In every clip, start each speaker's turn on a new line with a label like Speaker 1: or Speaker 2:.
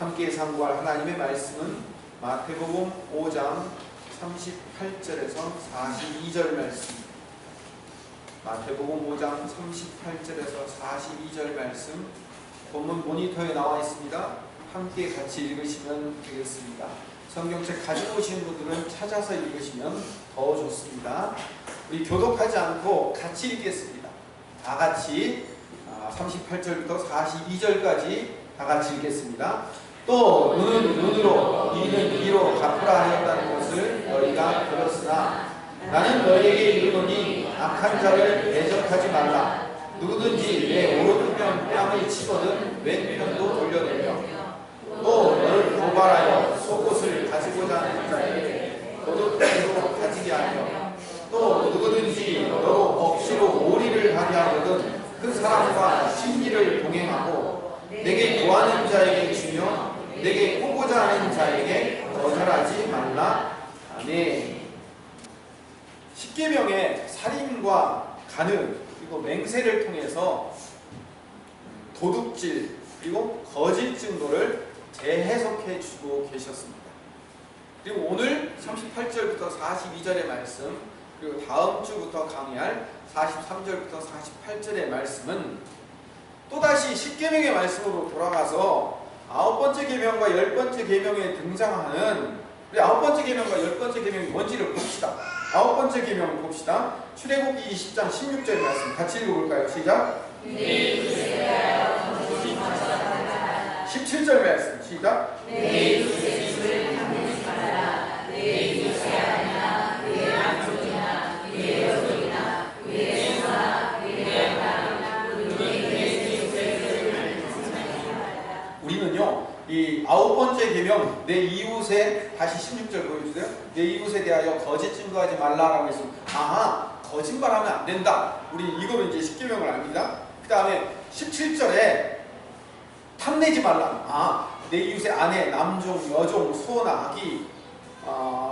Speaker 1: 함께 상고할 하나님의 말씀은 마태복음 5장 38절에서 42절 말씀. 마태복음 5장 38절에서 42절 말씀. 본문 모니터에 나와 있습니다. 함께 같이 읽으시면 되겠습니다. 성경책 가지고 오신 분들은 찾아서 읽으시면 더 좋습니다. 우리 교독하지 않고 같이 읽겠습니다. 다 같이 38절부터 42절까지 다 같이 읽겠습니다. 또 눈은 눈으로 이는 이로 갚으라 하였다는 것을 너희가 들었으나 나는 너희에게 이르노니 악한 자를 대적하지 말라. 누구든지 내 오른편 뺨을 치거든 왼편도 돌려내며 또 너를 고발하여 속옷을 가지고자 하는 자에게 겉옷도 가지게 하며 또 누구든지 너로 억지로 오리를 하게 하거든 그 사람과 심리를 동행하고 내게 구하는 자에게 주며 내게 오고자 하는 자에게 거절하지 말라. 아멘. 십계명의 살인과 간음 그리고 맹세를 통해서 도둑질 그리고 거짓 증거를 재해석해 주고 계셨습니다. 그리고 오늘 38절부터 42절의 말씀 그리고 다음 주부터 강의할 43절부터 48절의 말씀은 또다시 십계명의 말씀으로 돌아가서 9번째 계명과 10번째 계명에 등장하는 우리 9번째 계명과 10번째 계명이 뭔지를 봅시다. 9번째 계명을 봅시다. 출애굽기 20장 16절 말씀 같이 읽어볼까요? 시작. 17절 말씀 시작. 내 이웃의 집을 방문하지 말아라. 내 이웃의 아내나 그의 남종이나 그의 여종이나 그의 소나 그의 양이나 그의 이웃의 우리는요 이 9번째 계명 내 이웃에 다시 16절 보여주세요. 내 이웃에 대하여 거짓 증거하지 말라라고 했습니다. 아하 거짓말하면 안 된다. 우리 이거는 이제 십계명을 압니다. 그 다음에 17절에 탐내지 말라. 내 이웃의 아내, 남종, 여종, 소나 아기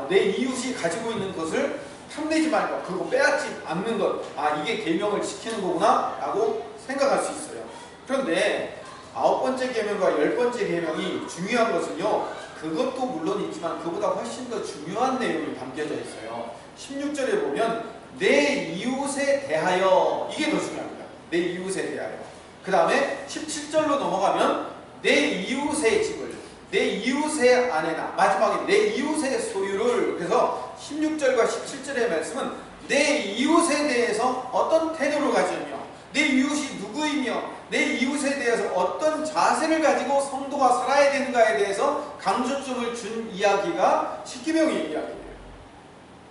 Speaker 1: 내 이웃이 가지고 있는 것을 탐내지 말고 그리고 빼앗지 않는 것. 이게 계명을 지키는 거구나 라고 생각할 수 있어요. 그런데 9번째 계명과 10번째 계명이 중요한 것은요 그것도 물론 있지만 그보다 훨씬 더 중요한 내용이 담겨져 있어요. 16절에 보면 내 이웃에 대하여 이게 더 중요합니다. 내 이웃에 대하여. 그 다음에 17절로 넘어가면 내 이웃의 집을 내 이웃의 아내나 마지막에 내 이웃의 소유를 그래서 16절과 17절의 말씀은 내 이웃에 대해서 어떤 태도를 가지며 내 이웃이 누구이며 내 이웃에 대해서 어떤 자세를 가지고 성도가 살아야 되는가에 대해서 강조점을 준 이야기가 십계명의 이야기예요.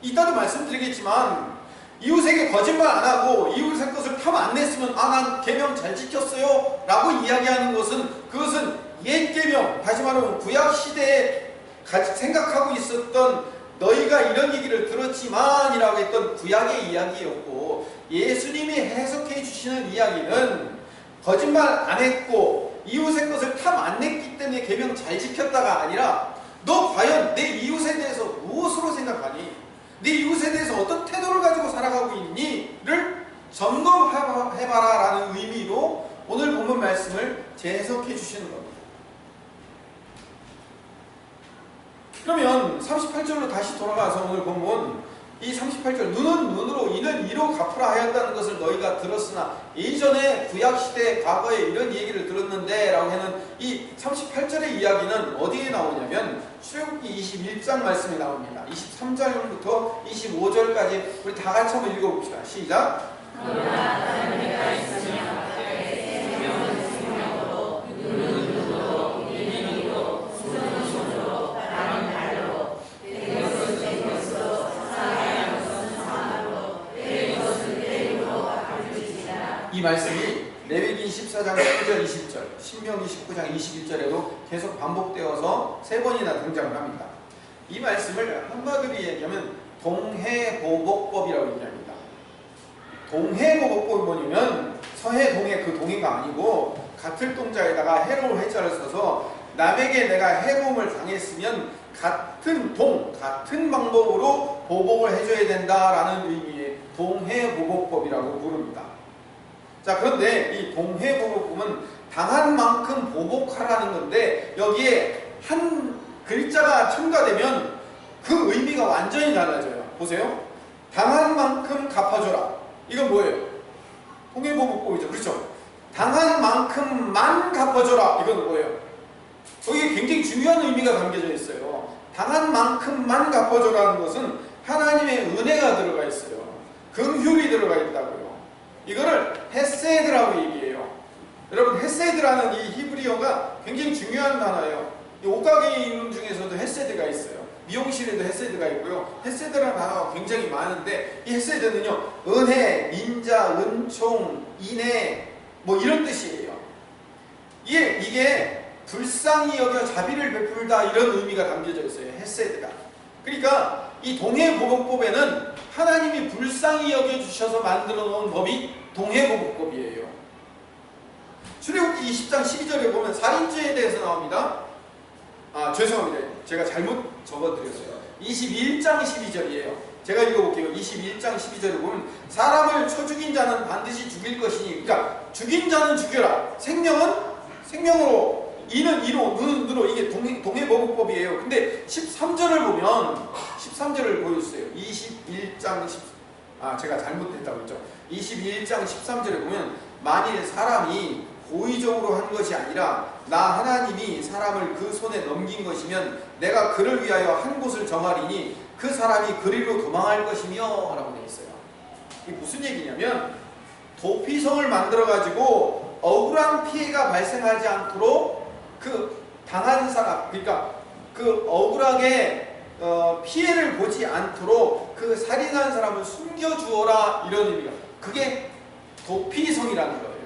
Speaker 1: 이따도 말씀드리겠지만 이웃에게 거짓말 안 하고 이웃의 것을 탐 안 냈으면 난 계명 잘 지켰어요 라고 이야기하는 것은 그것은 옛 계명 다시 말하면 구약 시대에 생각하고 있었던 너희가 이런 얘기를 들었지만 이라고 했던 구약의 이야기였고 예수님이 해석해 주시는 이야기는 거짓말 안 했고 이웃의 것을 탐 안 냈기 때문에 계명 잘 지켰다가 아니라 너 과연 내 이웃에 대해서 무엇으로 생각하니? 네 이웃에 대해서 어떤 태도를 가지고 살아가고 있니?를 점검해봐라 라는 의미로 오늘 본문 말씀을 재해석해 주시는 겁니다. 그러면 38절로 다시 돌아가서 오늘 본문 이 38절 눈은 눈으로 이는 이로 갚으라 하였다는 것을 너희가 들었으나 예전에 구약시대 과거에 이런 얘기를 들었는데 라고 하는 이 38절의 이야기는 어디에 나오냐면 출애굽기 21장 말씀이 나옵니다. 23절부터 25절까지 우리 다 같이 한번 읽어봅시다. 시작. 이 말씀이 레위기 14장 19절 20절 신명기 19장 21절에도 계속 반복되어서 3번이나 등장을 합니다. 이 말씀을 한마디로 얘기하면 동해보복법이라고 얘기합니다. 동해보복법이 뭐냐면 서해 동해 그 동해가 아니고 같을 동자에다가 해로울 해자를 써서 남에게 내가 해로움을 당했으면 같은 같은 방법으로 보복을 해줘야 된다라는 의미의 동해보복법이라고 부릅니다. 자, 그런데 이 동해보복법은 당한 만큼 보복하라는 건데 여기에 한 글자가 첨가되면 그 의미가 완전히 달라져요. 보세요. 당한 만큼 갚아줘라. 이건 뭐예요? 통해보복법이죠. 그렇죠? 당한 만큼만 갚아줘라. 이건 뭐예요? 여기 굉장히 중요한 의미가 담겨져 있어요. 당한 만큼만 갚아줘라는 것은 하나님의 은혜가 들어가 있어요. 긍휼이 들어가 있다고요. 이거를 헤세드라고 얘기해요. 여러분, 헤세드라는 이 히브리어가 굉장히 중요한 단어예요. 이 옷가게에 있는 중에서도 헤세드가 있어요. 미용실에도 헤세드가 있고요. 헤세드라는 단어가 굉장히 많은데 이 헤세드는요, 은혜, 인자, 은총, 인애 뭐 이런 뜻이에요. 이게 불쌍히 여겨 자비를 베풀다 이런 의미가 담겨져 있어요. 헤세드가. 그러니까 이 동해보복법에는 하나님이 불쌍히 여겨주셔서 만들어 놓은 법이 동해보복법이에요. 출애굽기 20장 12절에 보면 살인죄에 대해서 나옵니다. 죄송합니다. 제가 잘못 적어드렸어요. 21장 12절이에요. 제가 읽어볼게요. 21장 12절에 보면 사람을 쳐 죽인 자는 반드시 죽일 것이니, 그러니까 죽인 자는 죽여라. 생명은 생명으로, 이는 이로, 눈은 눈으로. 이게 동해보복법이에요. 근데 13절을 보면 13절을 보여주세요. 21장 10, 제가 잘못했다고 했죠. 21장 13절에 보면 만일 사람이 고의적으로 한 것이 아니라 나 하나님이 사람을 그 손에 넘긴 것이면 내가 그를 위하여 한 곳을 정하리니 그 사람이 그리로 도망할 것이며 라고 되어 있어요. 이게 무슨 얘기냐면 도피성을 만들어 가지고 억울한 피해가 발생하지 않도록 그 당한 사람, 그러니까 그 억울하게 피해를 보지 않도록 그 살인한 사람을 숨겨주어라, 이런 의미가. 그게 도피성이라는 거예요.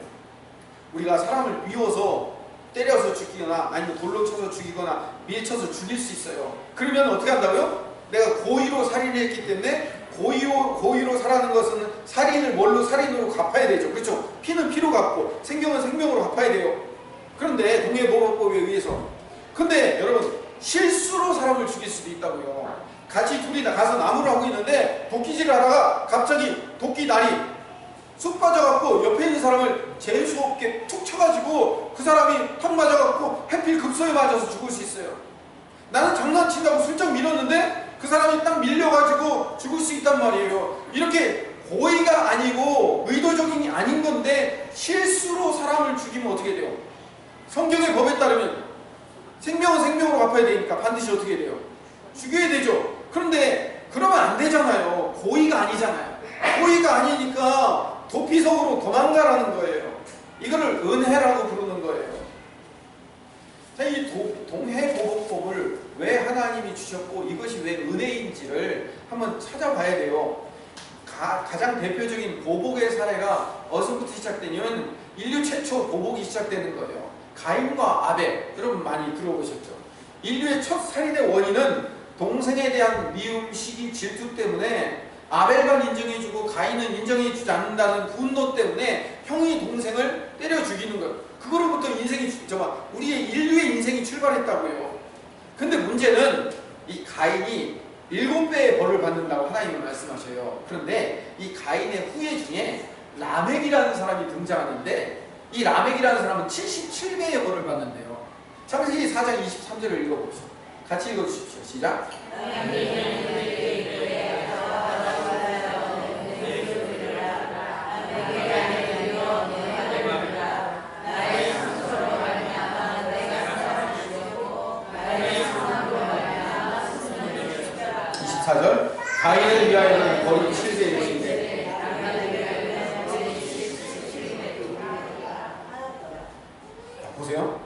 Speaker 1: 우리가 사람을 미워서 때려서 죽이거나 아니면 돌로 쳐서 죽이거나 밀쳐서 죽일 수 있어요. 그러면 어떻게 한다고요? 내가 고의로 살인했기 때문에 고의로 살하는 것은 살인을 뭘로 살인으로 갚아야 되죠. 그렇죠? 피는 피로 갚고 생명은 생명으로 갚아야 돼요. 그런데 동해보복법에 의해서. 근데 여러분, 실수로 사람을 죽일 수도 있다고요. 같이 둘이 가서 나무를 하고 있는데 도끼질을 하다가 갑자기 도끼날이 쑥 빠져갖고 옆에 있는 사람을 재수 없게 툭 쳐가지고 그 사람이 턱 맞아갖고 해필 급소에 맞아서 죽을 수 있어요. 나는 장난친다고 슬쩍 밀었는데 그 사람이 딱 밀려가지고 죽을 수 있단 말이에요. 이렇게 고의가 아니고 의도적인 게 아닌 건데 실수로 사람을 죽이면 어떻게 돼요? 성경의 법에 따르면 생명은 생명으로 갚아야 되니까 반드시 어떻게 돼요? 죽여야 되죠. 그런데 그러면 안 되잖아요. 고의가 아니잖아요. 고의가 아니니까 도피성으로 도망가라는 거예요. 이거를 은혜라고 부르는 거예요. 자, 이 동해보복법을 왜 하나님이 주셨고 이것이 왜 은혜인지를 한번 찾아봐야 돼요. 가장 대표적인 보복의 사례가 어디서부터 시작되냐면 인류 최초 보복이 시작되는 거예요. 가인과 아벨, 여러분 많이 들어보셨죠? 인류의 첫 살인의 원인은 동생에 대한 미움, 시기, 질투 때문에 아벨만 인정해주고 가인은 인정해주지 않는다는 분노 때문에 형이 동생을 때려 죽이는 거예요. 그거로부터 우리의 인류의 인생이 출발했다고요. 근데 문제는 이 가인이 7배의 벌을 받는다고 하나님이 말씀하셔요. 그런데 이 가인의 후예 중에 라멕이라는 사람이 등장하는데 이 라멕이라는 사람은 77배의 벌을 받는데요. 창세기 4장 23절을 읽어보시죠. 같이 읽어주십시오. 시작. 가인을 위하여는 벌이 7배의 것인데 보세요.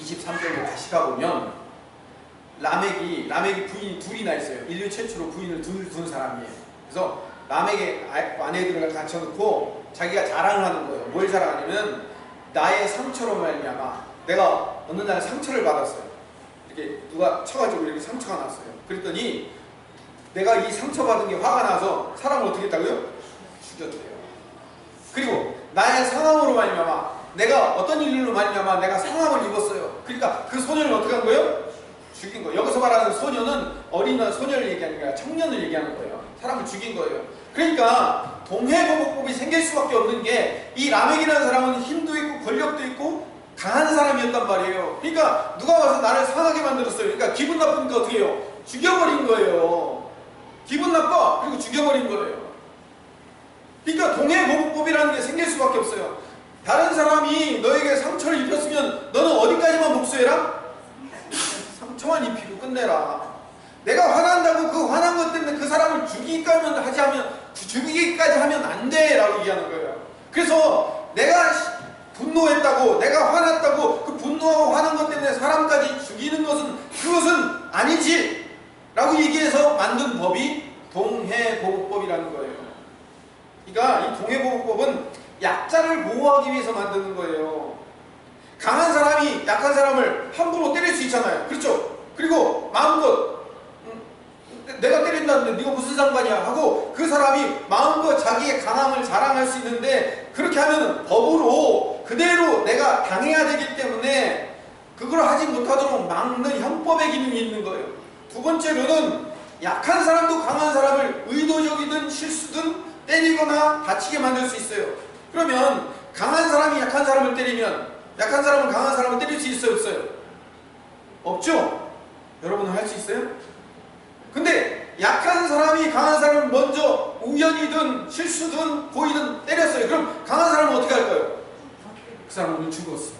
Speaker 1: 23절로 다시 가보면 라멕이 부인이 둘이나 있어요. 인류 최초로 부인을 둔 사람이에요. 그래서 라멕의 아내들을 갖춰놓고 자기가 자랑을 하는 거예요. 뭘 자랑하냐면 나의 상처로 말미암아 내가 어느 날 상처를 받았어요. 이렇게 누가 쳐가지고 이렇게 상처가 났어요. 그랬더니 내가 이 상처받은 게 화가 나서 사람을 어떻게 했다고요? 죽였대요. 그리고 나의 상함으로 말미암아 내가 어떤 일로 말미암아 내가 상함을 입었어요. 그러니까 그 소년을 어떻게 한 거예요? 죽인 거예요. 여기서 말하는 소년은 어린 소년을 얘기하는 게 아니라 청년을 얘기하는 거예요. 사람을 죽인 거예요. 그러니까 동해보복법이 생길 수밖에 없는 게 이 라멕이라는 사람은 힘도 있고 권력도 있고 강한 사람이었단 말이에요. 그러니까 누가 와서 나를 상하게 만들었어요. 그러니까 기분 나쁘니까 어떻게 해요? 죽여버린 거예요. 기분 나빠. 그리고 죽여버린 거예요. 그러니까 동해보복법이라는 게 생길 수밖에 없어요. 다른 사람이 너에게 상처를 입혔으면 너는 어디까지만 복수해라? 상처만 입히고 끝내라. 내가 화난다고 그 화난 것 때문에 그 사람을 죽이기까지 하면 안 돼 라고 얘기하는 거예요. 그래서 내가 분노했다고, 내가 화났다고 그 분노하고 화난 것 때문에 사람까지 죽이는 것은 그것은 아니지 라고 얘기해서 만든 법이 동해보복법이라는 거예요. 그러니까 이 동해보복법은 약자를 보호하기 위해서 만드는 거예요. 강한 사람이 약한 사람을 함부로 때릴 수 있잖아요. 그렇죠? 그리고 마음껏 내가 때린다는데 네가 무슨 상관이야 하고 그 사람이 마음껏 자기의 강함을 자랑할 수 있는데, 그렇게 하면 법으로 그대로 내가 당해야 되기 때문에 그걸 하지 못하도록 막는 형법의 기능이 있는 거예요. 두 번째로는 약한 사람도 강한 사람을 의도적이든 실수든 때리거나 다치게 만들 수 있어요. 그러면 강한 사람이 약한 사람을 때리면 약한 사람은 강한 사람을 때릴 수 있어요, 없어요? 없죠? 여러분은 할 수 있어요? 근데 약한 사람이 강한 사람을 먼저 우연이든 실수든 고의든 때렸어요. 그럼 강한 사람은 어떻게 할까요? 그 사람은 죽었어.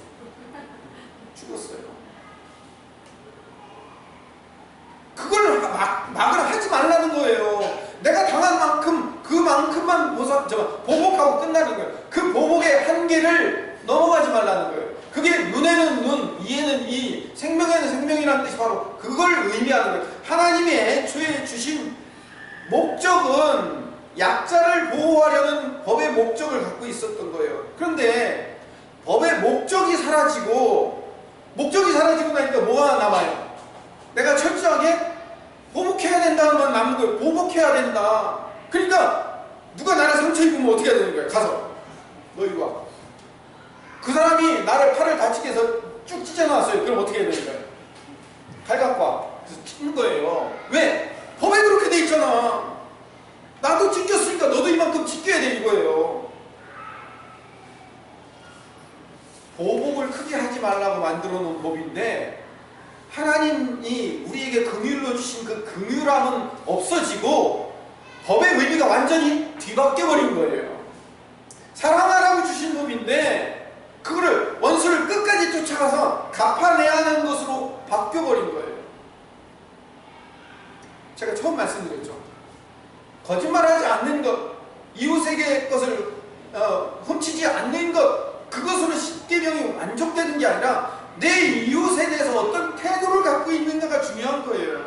Speaker 1: 죽었어요. 그걸 막을 하지 말라는 거예요. 내가 당한 만큼 그만큼만 보복하고 끝나는 거예요. 그 보복의 한계를 넘어가지 말라는 거예요. 그게 눈에는 눈, 이에는 이, 생명에는 생명이라는 뜻이 바로 그걸 의미하는 거예요. 하나님이 애초에 주신 목적은 약자를 보호하려는 법의 목적을 갖고 있었던 거예요. 그런데 법의 목적이 사라지고 나니까 뭐가 남아요? 내가 철저하게 보복해야 된다는 건 남는 거예요. 보복해야 된다. 그러니까 누가 나를 상처 입으면 어떻게 해야 되는 거예요? 가서 너 이리 와. 그 사람이 나를 팔을 다치게 해서 쭉 찢어놨어요. 그럼 어떻게 해야 되는 거예요? 칼 갖고 와. 그래서 찢는 거예요. 왜? 법에 그렇게 돼 있잖아. 나도 찢겼으니까 너도 이만큼 찢겨야 돼 이거예요. 보복을 크게 하지 말라고 만들어 놓은 법인데, 하나님이 우리에게 긍휼로 주신 그 긍휼함은 없어지고 법의 의미가 완전히 뒤바뀌어 버린 거예요. 사랑하라고 주신 법인데 그거를 원수를 끝까지 쫓아가서 갚아내야 하는 것으로 바뀌어버린 거예요. 제가 처음 말씀드렸죠. 거짓말하지 않는 것, 이웃에게 것을 훔치지 않는 것, 그것으로 십계명이 만족되는 게 아니라 내 이웃에 대해서 어떤 태도를 갖고 있는가가 중요한 거예요.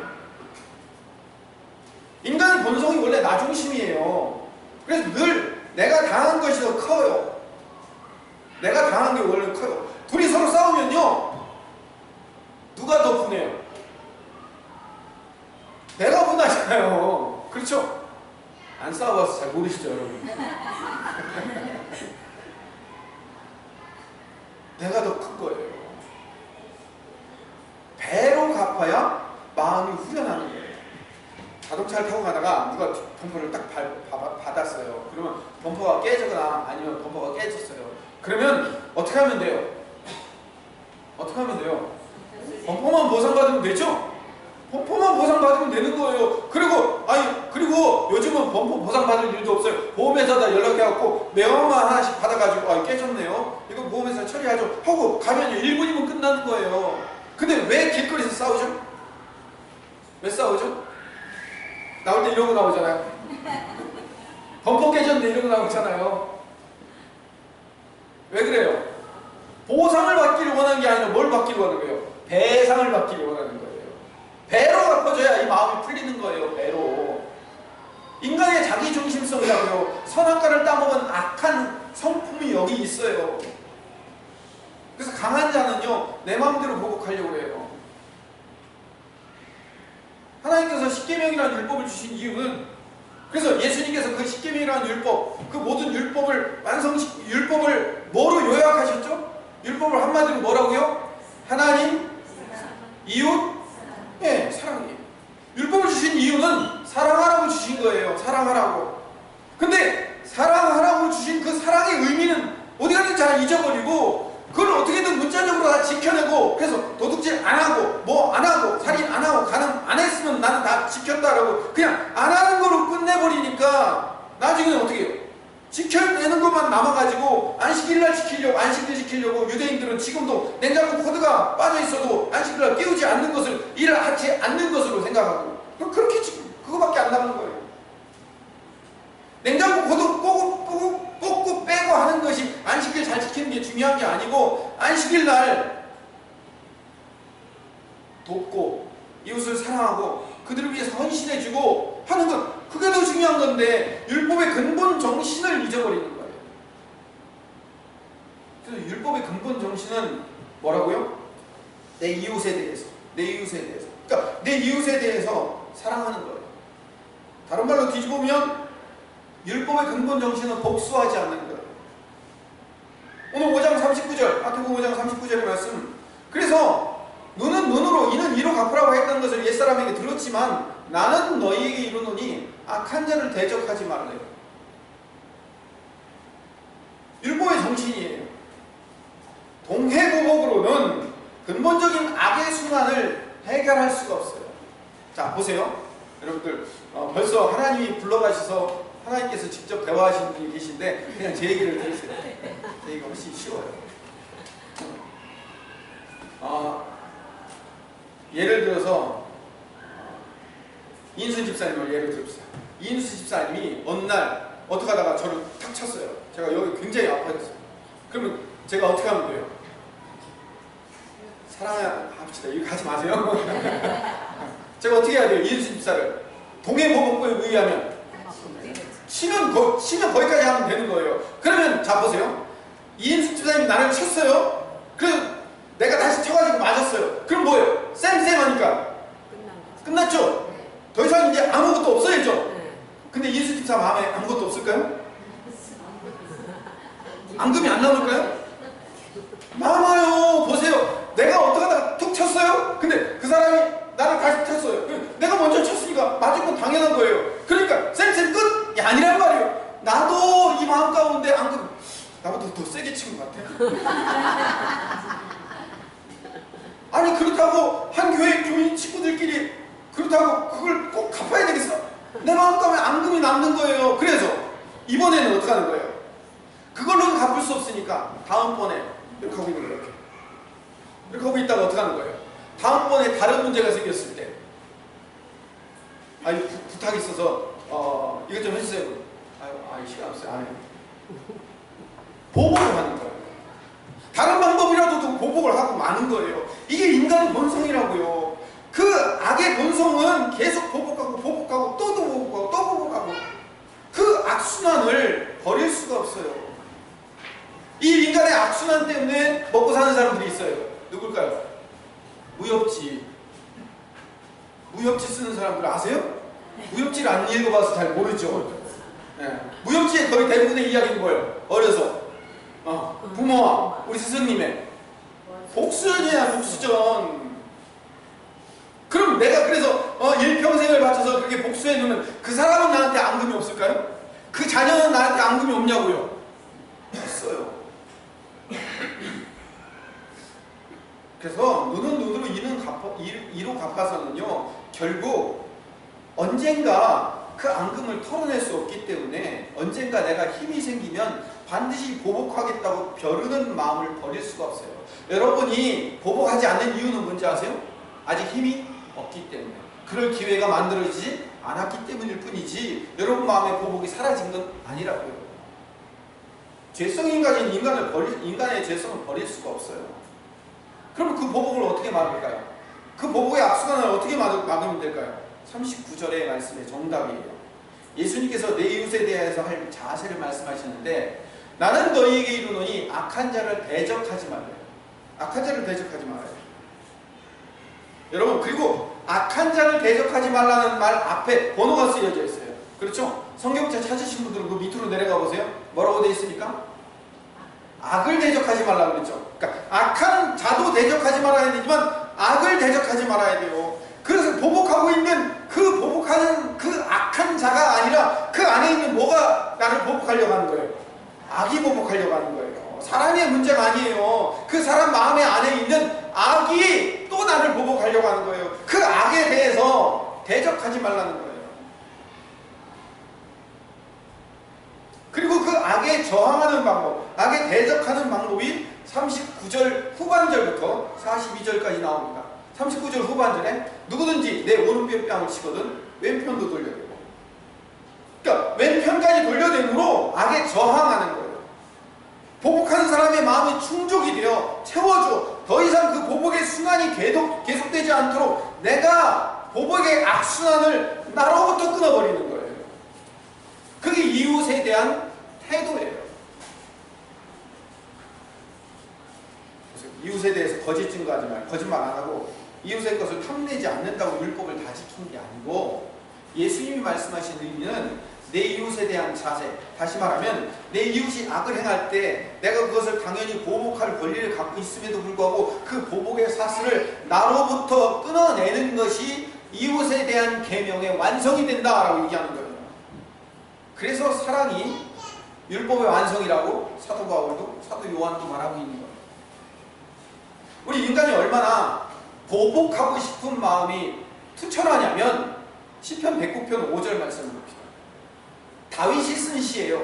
Speaker 1: 인간의 본성이 원래 나 중심이에요. 그래서 늘 내가 당한 것이 더 커요. 내가 당한 게 원래 커요. 둘이 서로 싸우면요, 누가 더 분해요? 내가 분하잖아요. 그렇죠? 안 싸워봐서 잘 모르시죠, 여러분? 내가 더 큰 거예요. 배로 갚아야 마음이 후련하는 거예요. 자동차를 타고 가다가 누가 범퍼를 딱 받았어요. 그러면 범퍼가 깨지거나 아니면 범퍼가 깨졌어요. 그러면 어떻게 하면 돼요? 어떻게 하면 돼요? 범퍼만 보상받으면 되죠? 범퍼만 보상받으면 되는 거예요. 그리고 요즘은 범퍼 보상받을 일도 없어요. 보험회사다 연락해갖고 매형만 하나씩 받아가지고 깨졌네요. 이거 보험회사 처리하죠 하고 가면 1분이면 끝나는 거예요. 근데 왜 길거리에서 싸우죠? 왜 싸우죠? 나올 때 이런 거 나오잖아요. 범퍼 깨졌는데 이런 거 나오잖아요. 왜 그래요? 보상을 받기를 원하는 게 아니라 뭘 받기를 원하는 거예요? 배상을 받기를 원하는 거예요. 배로 갚아줘야 이 마음이 풀리는 거예요. 배로. 인간의 자기중심성이라고요. 선악과를 따먹은 악한 성품이 여기 있어요. 그래서 강한 자는요, 내 마음대로 보복하려고 해요. 하나님께서 십계명이라는 율법을 주신 이유는, 그래서 예수님께서 그 십계명이라는 율법, 그 모든 율법을 율법을 뭐로 요약하셨죠? 율법을 한마디로 뭐라고요? 하나님, 이웃, 사랑이에요. 율법을 주신 이유는 사랑하라고 주신 주신 거예요. 사랑하라고. 근데 사랑하라고 주신 그 사랑의 의미는 어디 갔는지 잘 잊어버리고 그걸 어떻게든 문자적으로 다 지켜내고 그래서 도둑질 안 하고 뭐 안 하고 살인 안 하고 가늠 안 했으면 나는 다 지켰다라고 그냥 안 하는 거로 끝내버리니까 나중에는 어떻게 해요? 지켜내는 것만 남아가지고 안식일날 지키려고 안식일 지키려고 유대인들은 지금도 냉장고 코드가 빠져있어도 안식일날 깨우지 않는 것을 일을 하지 않는 것으로 생각하고 그렇게 지금 그거밖에 안 남은 거예요. 냉장고 코드 뽑고 빼고 하는 것이 안식일 잘 지키는 게 중요한 게 아니고 안식일날 돕고 이웃을 사랑하고 그들을 위해서 헌신해주고 하는 것 그게 더 중요한 건데 율법의 근본 정신을 잊어버리는 거예요. 그래서 율법의 근본 정신은 뭐라고요? 내 이웃에 대해서 그러니까 내 이웃에 대해서 사랑하는 거예요. 다른 말로 뒤집으면 율법의 근본 정신은 복수하지 않는 거예요. 오늘 5장 39절 마태복음 5장 39절의 말씀 그래서 눈은 눈으로 이는 이로 갚으라고 했던 것을 옛사람에게 들었지만 나는 너희에게 이르노니 악한 자를 대적하지 말래요. 율법의 정신이에요. 동해보복으로는 근본적인 악의 순환을 해결할 수가 없어요. 자 보세요. 여러분들 벌써 하나님이 불러가셔서 하나님께서 직접 대화하시는 분이 계신데 그냥 제 얘기를 들으세요. 제 얘기가 훨씬 쉬워요. 예를 들어서 인수 집사님을 예를 들읍시다. 인수 집사님이 어느 날 어떻게 하다가 저를 탁 쳤어요. 제가 여기 굉장히 아파졌어요. 그러면 제가 어떻게 하면 돼요? 사랑합시다. 여기 가지 마세요. 제가 어떻게 해야 돼요? 인수 집사를 동해보복법에 의하면 치면 거기까지 하면 되는 거예요. 그러면 자 보세요. 이인숙 집사님이 나를 쳤어요. 그래서 내가 다시 쳐가지고 맞았어요. 그럼 뭐예요? 쌤하니까 끝났죠? 더 이상 이제 아무것도 없어야죠. 근데 이인숙 집사 마음에 아무것도 없을까요? 앙금이 안 남을까요? 남아요. 보세요. 내가 어떻게 하다가 툭 쳤어요? 근데 그 사람이 나를 다시 쳤어요. 내가 먼저 쳤으니까 맞은 건 당연한 거예요. 그러니까 쌤 끝? 이 아니란 말이에요. 나도 이 마음 가운데 앙금 나보다 더 세게 친 것 같아. 아니 그렇다고 한 교회 교인 친구들끼리 그렇다고 그걸 꼭 갚아야 되겠어? 내 마음 가운데 앙금이 남는 거예요. 그래서 이번에는 어떻게 하는 거예요? 그걸로는 갚을 수 없으니까 다음번에 이렇게 하고 있는 거예요. 이렇게 하고 있다가 어떻게 하는 거예요? 다음번에 다른 문제가 생겼을 때 아니 부탁이 있어서 이것 좀 해주세요. 아유 시간 없어요. 안 해요. 보복을 하는 거예요. 다른 방법이라도 보복을 하고 마는 거예요. 이게 인간의 본성이라고요. 그 악의 본성은 계속 보복하고 또 보복하고 또 보복하고 그 악순환을 버릴 수가 없어요. 이 인간의 악순환 때문에 먹고 사는 사람들이 있어요. 누굴까요? 무협지 쓰는 사람들 아세요? 무협지를 안 읽어봐서 잘 모르죠. 네. 무협지의 거의 대부분의 이야기는 뭐예요? 어려서 부모와 우리 스승님의 복수전이야. 복수전. 그럼 내가 그래서 일평생을 바쳐서 그렇게 복수해 놓으면 그 사람은 나한테 앙금이 없을까요? 그 자녀는 나한테 앙금이 없냐고요? 없어요. 그래서 눈은 눈으로 이로 갚아서는요 결국 언젠가 그 앙금을 털어낼 수 없기 때문에 언젠가 내가 힘이 생기면 반드시 보복하겠다고 벼르는 마음을 버릴 수가 없어요. 여러분이 보복하지 않는 이유는 뭔지 아세요? 아직 힘이 없기 때문에 그럴 기회가 만들어지지 않았기 때문일 뿐이지 여러분 마음에 보복이 사라진 건 아니라고요. 죄성이 가진 인간의 죄성을 버릴 수가 없어요. 그럼 그 보복을 어떻게 막을까요? 그 보복의 악순환을 어떻게 막으면 될까요? 39절의 말씀의 정답이에요. 예수님께서 내 이웃에 대해서 할 자세를 말씀하시는데 나는 너희에게 이르노니 악한 자를 대적하지 말아요. 악한 자를 대적하지 말아요. 여러분 그리고 악한 자를 대적하지 말라는 말 앞에 번호가 쓰여져 있어요. 그렇죠? 성경책 찾으신 분들은 그 밑으로 내려가 보세요. 뭐라고 되어 있습니까? 악을 대적하지 말라고 그랬죠. 그러니까 악한 자도 대적하지 말아야 되지만 악을 대적하지 말아야 돼요. 그래서 보복하고 있는 그 보복하는 그 악한 자가 아니라 그 안에 있는 뭐가 나를 보복하려고 하는 거예요? 악이 보복하려고 하는 거예요. 사람의 문제가 아니에요. 그 사람 마음의 안에 있는 악이 또 나를 보복하려고 하는 거예요. 그 악에 대해서 대적하지 말라는 거예요. 그리고 그 악에 저항하는 방법, 악에 대적하는 방법이 39절 후반절부터 42절까지 나옵니다. 39절 후반절에 누구든지 내 오른편 뺨을 치거든 왼편도 돌려대고, 그러니까 왼편까지 돌려대므로 악에 저항하는 거예요. 보복하는 사람의 마음이 충족이 되어 채워줘. 더 이상 그 보복의 순환이 계속되지 않도록 내가 보복의 악순환을 나로부터 끊어버리는 거예요. 그게 이웃에 대한 태도예요. 그래서 이웃에 대해서 거짓 증거하지 말고, 거짓말 안 하고 이웃의 것을 탐내지 않는다고 율법을 다 지킨 게 아니고, 예수님이 말씀하신 의미는 내 이웃에 대한 자세, 다시 말하면 내 이웃이 악을 행할 때 내가 그것을 당연히 보복할 권리를 갖고 있음에도 불구하고 그 보복의 사슬을 나로부터 끊어내는 것이 이웃에 대한 계명의 완성이 된다라고 얘기하는 거예요. 그래서 사랑이 율법의 완성이라고 사도 바울도 사도 요한도 말하고 있는 거예요. 우리 인간이 얼마나 보복하고 싶은 마음이 투철하냐면 시편 109편 5절 말씀을 봅시다. 다윗이 쓴 시예요.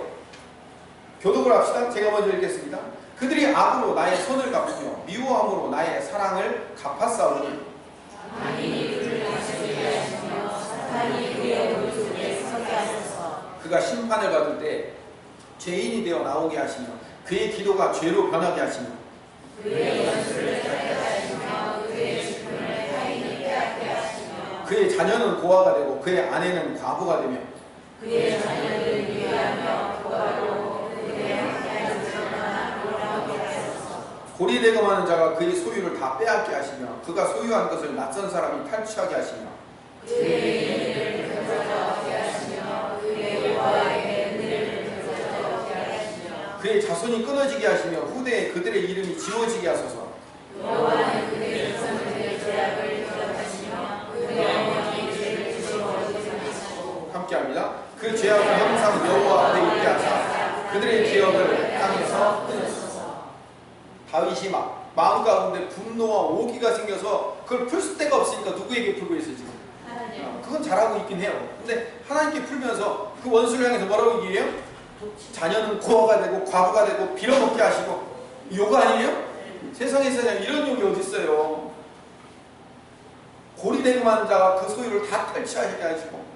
Speaker 1: 교독을 합시다. 제가 먼저 읽겠습니다. 그들이 악으로 나의 선을 갚으며 미워함으로 나의 사랑을 갚았사오니 그가 심판을 받을 때 죄인이 되어 나오게 하시며 그의 기도가 죄로 변하게 하시며 그의 연수를 짧게 하시며 그의 직분을 타인이 빼앗게 하시며 그의 자녀는 고아가 되고 그의 아내는 과부가 되며 그의 자녀를 위하여 고아로 그의 함께하는 자가 돌아오게 하소서. 고리대금하는 자가 그의 소유를 다 빼앗게 하시며 그가 소유한 것을 낯선 사람이 탈취하게 하시며 그의 인을 펴져게 하시며 그의 고아에게 은혜를 펴져게 하시며 그의 자손이 끊어지게 하시며 후대에 그들의 이름이 지워지게 하소서. 여호와는 그들의 자손들의 죄악을 기억하시며 그의 어머니의 죄를 지워버리게 하시고 함께합니다. 그 죄악을 항상 여호와 앞에 있게 하사 그들의 기억을 땅에서 끊으소서. 다윗이 마음 가운데 분노와 오기가 생겨서 그걸 풀 데가 없으니까 누구에게 풀고 있어요 지금? 그건 잘하고 있긴 해요. 근데 하나님께 풀면서 그 원수를 향해서 뭐라고 얘기해요? 자녀는 고아가 되고 과부가 되고 빌어먹게 하시고. 욕 아니에요? 세상에서 이런 욕이 어디 있어요? 고리대금하는 자가 그 소유를 다 탈취하게 하시고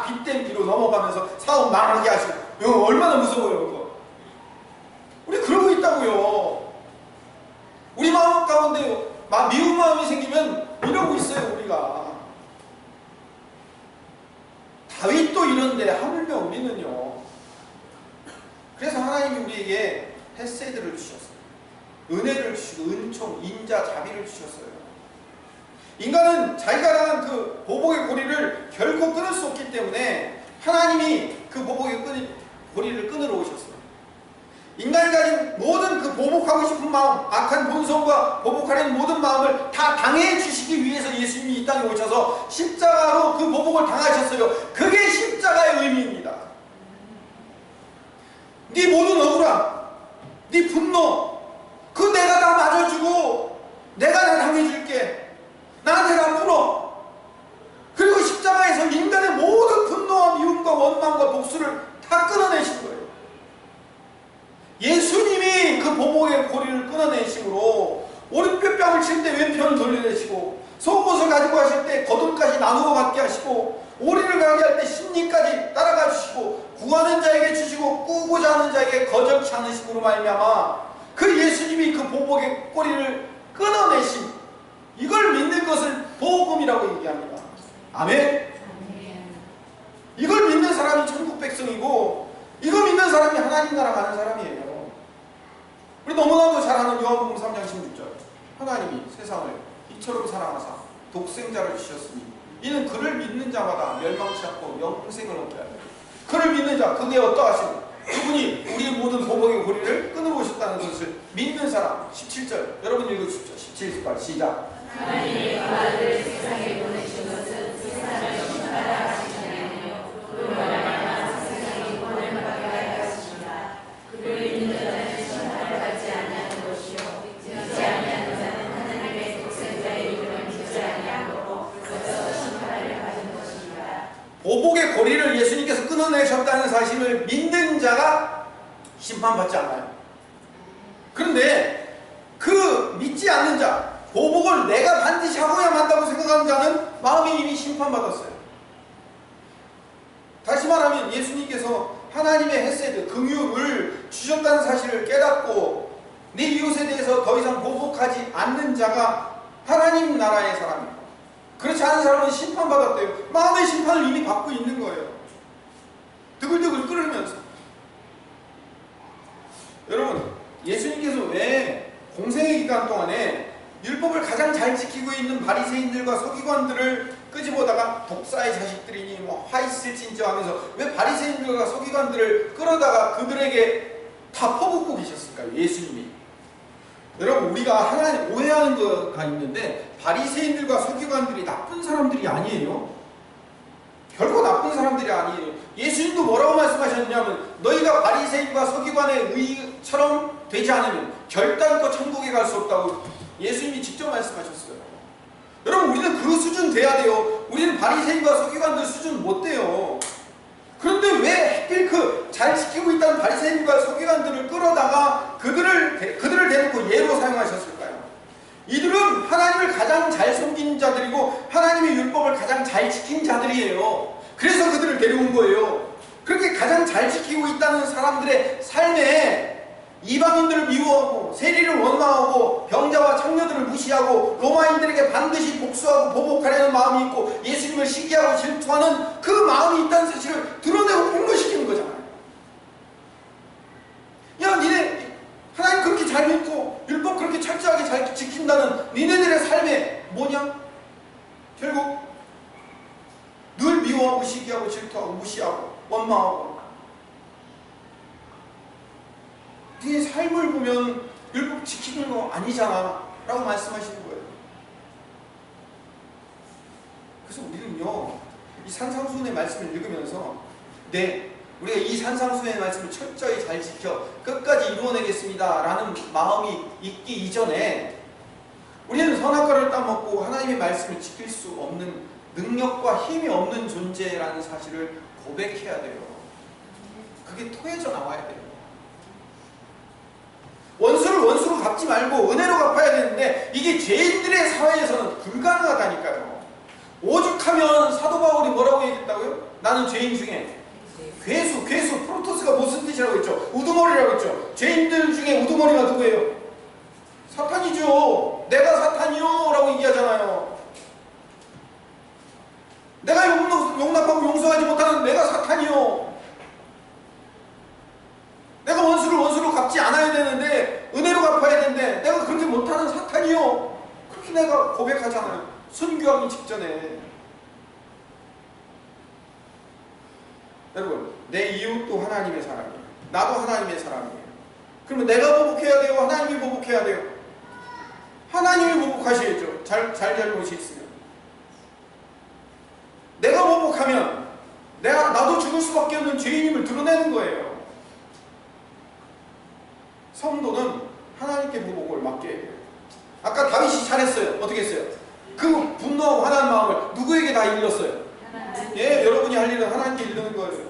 Speaker 1: 빚된 비로 넘어가면서 사업 망하게 하시고. 이거 얼마나 무서워요 그거. 우리 그러고 있다고요. 우리 마음 가운데 미운 마음이 생기면 이러고 있어요 우리가. 다윗도 이런데 하물며 우리는요. 그래서 하나님이 우리에게 헤세드를 주셨어요. 은혜를 주시고 은총, 인자, 자비를 주셨어요. 인간은 자기가 당한 그 보복의 고리를 결코 끊을 수 없기 때문에 하나님이 그 보복의 고리를 끊으러 오셨어요. 인간이 가진 모든 그 보복하고 싶은 마음, 악한 본성과 보복하려는 모든 마음을 다 당해 주시기 위해서 예수님이 이 땅에 오셔서 십자가로 그 보복을 당하셨어요. 그게 십자가의 의미입니다. 네 모든 억울함, 네 분노, 그 내가 다 맞아주고 내가 다 당해줄게. 나한테 다 풀어. 그리고 십자가에서 인간의 모든 분노와 미움과 원망과 복수를 다 끊어내신 거예요. 예수님이 그 보복의 고리를 끊어내심으로 오른편 뺨을 칠 때 왼편을 돌려내시고 속옷을 가지고 하실 때 거둠까지 나누어 갖게 하시고 오리를 가게 할 때 심리까지 따라가 주시고 구하는 자에게 주시고 꾸고자 하는 자에게 거절치 않으심으로 말미암아 그 예수님이 그 보복의 고리를 끊어내심, 이걸 믿는 것을 복음이라고 얘기합니다. 아멘. 이걸 믿는 사람이 천국 백성이고 이거 믿는 사람이 하나님 나라 가는 사람이에요. 우리 너무나도 잘 아는 요한복음 3장 16절. 하나님이 세상을 이처럼 사랑하사 독생자를 주셨으니 이는 그를 믿는 자마다 멸망치 않고 영생을 얻게 하리라. 그를 믿는 자, 그게 어떠하시고 그분이 우리의 모든 보복의 고리를 끊으러 오셨다는 것을 믿는 사람. 17절 여러분 읽어주십시오. 17절 시작. 하나님의 아들을 세상에 보내신 것은 세상을 보복의 고리를 예수님께서 끊어내셨다는 사실을 믿는 자가 심판받지 않아요. 그런데 그 믿지 않는 자, 보복을 내가 반드시 하고야 만다고 생각하는 자는 마음이 이미 심판받았어요. 다시 말하면 예수님께서 하나님의 헤세드, 긍휼을 주셨다는 사실을 깨닫고 내 이웃에 대해서 더 이상 보복하지 않는 자가 하나님 나라의 사람입니다. 그렇지 않은 사람은 심판받았대요. 마음의 심판을 이미 받고 있는 거예요. 드글드글 끓으면서. 여러분, 예수님께서 왜 공생의 기간 동안에 율법을 가장 잘 지키고 있는 바리새인들과 서기관들을 끄집어다가 독사의 자식들이니 뭐 화 있을진저 하면서 왜 바리새인들과 서기관들을 끌어다가 그들에게 다 퍼붓고 계셨을까요? 예수님이. 여러분, 우리가 하나님 오해하는 거가 있는데 바리새인들과 서기관들이 나쁜 사람들이 아니에요. 결코 나쁜 사람들이 아니에요. 예수님도 뭐라고 말씀하셨냐면 너희가 바리새인과 서기관의 의처럼 되지 않으면 결단코 천국에 갈 수 없다고 예수님이 직접 말씀하셨어요. 여러분, 우리는 그 수준 돼야 돼요. 우리는 바리새인과 서기관들 수준 못 돼요. 그런데 왜 하필 그 잘 지키고 있다는 바리새인과 서기관들을 끌어다가 그들을 대놓고 예로 사용하셨을까요? 이들은 하나님을 가장 잘 섬긴 자들이고 하나님의 율법을 가장 잘 지킨 자들이에요. 그래서 그들을 데려온 거예요. 그렇게 가장 잘 지키고 있다는 사람들의 삶에 이방인들을 미워하고 세리를 원망하고 병자와 창녀들을 무시하고 로마인들에게 반드시 복수하고 보복하려는 마음이 있고 예수님을 시기하고 질투하는 그 마음이 있다는 사실을 드러내고 폭로시키는 거잖아요. 야, 니네 하나님 그렇게 잘 믿고 율법 그렇게 철저하게 잘 지킨다는 니네들의 삶에 뭐냐? 결국 늘 미워하고 시기하고 질투하고 무시하고 원망하고 네 삶을 보면 율법 지키는 거 아니잖아 라고 말씀하시는 거예요. 그래서 우리는요, 이 산상수훈의 말씀을 읽으면서 우리가 이 산상수훈의 말씀을 철저히 잘 지켜 끝까지 이루어내겠습니다 라는 마음이 있기 이전에 우리는 선악과를 따먹고 하나님의 말씀을 지킬 수 없는 능력과 힘이 없는 존재라는 사실을 고백해야 돼요. 그게 토해져 나와야 돼요. 원수를 원수로 갚지 말고 은혜로 갚아야 되는데 이게 죄인들의 사회에서는 불가능하다니까요. 오죽하면 사도 바울이 뭐라고 얘기했다고요? 나는 죄인 중에 괴수, 프로토스가 무슨 뜻이라고 했죠? 우두머리라고 했죠. 죄인들 중에 우두머리가 누구예요? 사탄이죠. 내가 사탄이요 라고 얘기하잖아요. 내가 용납하고 용서하지 못하는 내가 사탄이요. 내가 원수를 원수로 갚지 않아야 되는데 은혜로 갚아야 되는데 내가 그렇게 못하는 사탄이요. 그렇게 내가 고백하잖아요. 순교하기 직전에. 여러분, 내 이웃도 하나님의 사람이에요. 나도 하나님의 사람이에요. 그러면 내가 보복해야 돼요? 하나님이 보복해야 돼요? 하나님이 보복하셔야죠. 잘못이 있으면. 내가 보복하면 나도 죽을 수밖에 없는 죄인임을 드러내는 거예요. 성도는 하나님께 보복을 맡겨야 돼요. 아까 다윗이 잘했어요. 어떻게 했어요? 그 분노하고 화난 마음을 누구에게 다 일렀어요? 예, 여러분이 할 일은 하나님께 일르는 거예요.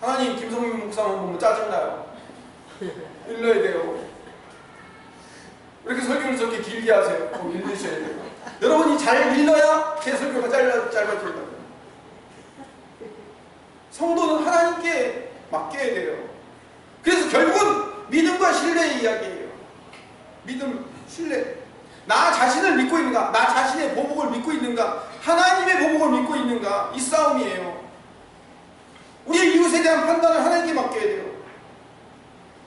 Speaker 1: 하나님, 김성민 목사만 보면 짜증나요. 일러야 돼요. 왜 이렇게 설교를 저렇게 길게 하세요? 일르셔야 돼요. 여러분이 잘 일러야 제 설교가 짧아진다고요. 성도는 하나님께 맡겨야 돼요. 그래서 결국은 믿음과 신뢰의 이야기예요. 믿음, 신뢰. 나 자신을 믿고 있는가? 나 자신의 보복을 믿고 있는가? 하나님의 보복을 믿고 있는가? 이 싸움이에요. 우리의 이웃에 대한 판단을 하나님께 맡겨야 돼요.